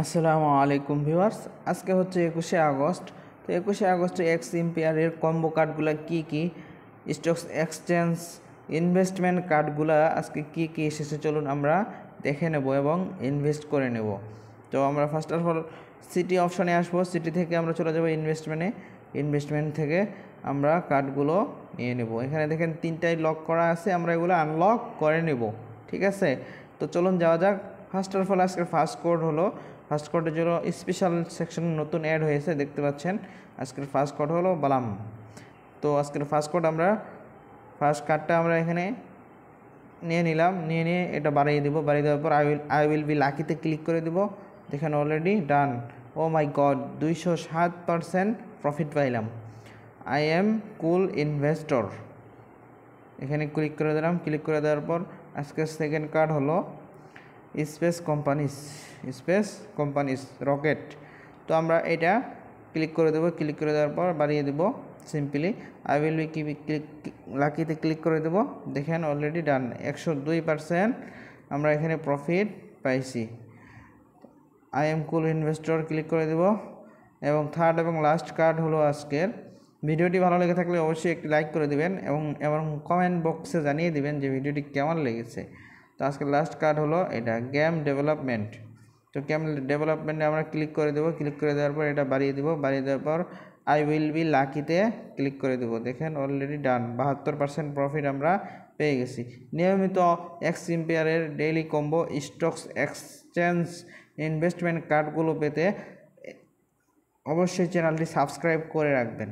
আসসালামু আলাইকুম ভিউয়ার্স, আজকে হচ্ছে 21শে আগস্ট। তো 21শে আগস্টে এক্স এম্পিয়ারের কম্বো কার্ডগুলো কি স্টকস এক্সচেঞ্জ ইনভেস্টমেন্ট কার্ডগুলো আজকে কি এসেছে চলুন আমরা দেখে নেব এবং ইনভেস্ট করে নেব। তো আমরা ফার্স্ট অফ অল সিটি অপশনে আসবো। সিটি থেকে আমরা চলে যাব ইনভেস্টমেন্ট থেকে আমরা কার্ডগুলো নিয়ে নেব। এখানে দেখেন তিনটাই লক করা আছে, আমরা এগুলো আনলক করে নেব। ঠিক আছে, তো চলুন যাওয়া যাক। ফার্স্ট অফ অল আজকের ফার্স্ট কোড হলো, ফার্স্ট কোডের জন্য স্পেশাল সেকশন নতুন অ্যাড হয়েছে, দেখতে পাচ্ছেন। আজকের ফার্স্ট কোড হলো বালাম। তো আজকের ফার্স্ট কোড ফার্স্ট কার্ডটা আমরা এখানে নিয়ে নিলাম, নিয়ে এটা বাড়িয়ে দেবো। বাড়িয়ে দেওয়ার পর আই উইল বি লাকিতে ক্লিক করে দেবো। দেখেন অলরেডি ডান। ও মাই গড, 207% প্রফিট পাইলাম। আই এম কুল ইনভেস্টর, এখানে ক্লিক করে দিলাম। ক্লিক করে দেওয়ার পর আজকের সেকেন্ড কার্ড হলো স্পেস কোম্পানিস রকেট। তো আমরা এটা ক্লিক করে দেবো। ক্লিক করে দেওয়ার পর বাড়িয়ে দেবো সিম্পলি। আই উইল বি লাকিতে ক্লিক করে দেবো। দেখেন অলরেডি ডান, 102% আমরা এখানে প্রফিট পাইছি। I am cool investor click করে দেবো। এবং থার্ড এবং লাস্ট কার্ড হলো আজকের। ভিডিওটি ভালো লেগে থাকলে অবশ্যই একটি লাইক করে দেবেন এবং কমেন্ট বক্সে জানিয়ে দেবেন যে ভিডিওটি কেমন লেগেছে। তো আজকের লাস্ট কার্ড হলো এটা গেম ডেভেলপমেন্ট। তো গেম ডেভেলপমেন্টে আমরা ক্লিক করে দেবো। ক্লিক করে দেওয়ার পর এটা বাড়িয়ে দেবো। বাড়িয়ে দেওয়ার পর আই উইল বি লাকিতে ক্লিক করে দেবো। দেখেন অলরেডি ডান, 72% প্রফিট আমরা পেয়ে গেছি। নিয়মিত এক্স এম্পিয়ারের daily combo stocks exchange investment কার্ডগুলো পেতে অবশ্যই চ্যানেলটি সাবস্ক্রাইব করে রাখবেন।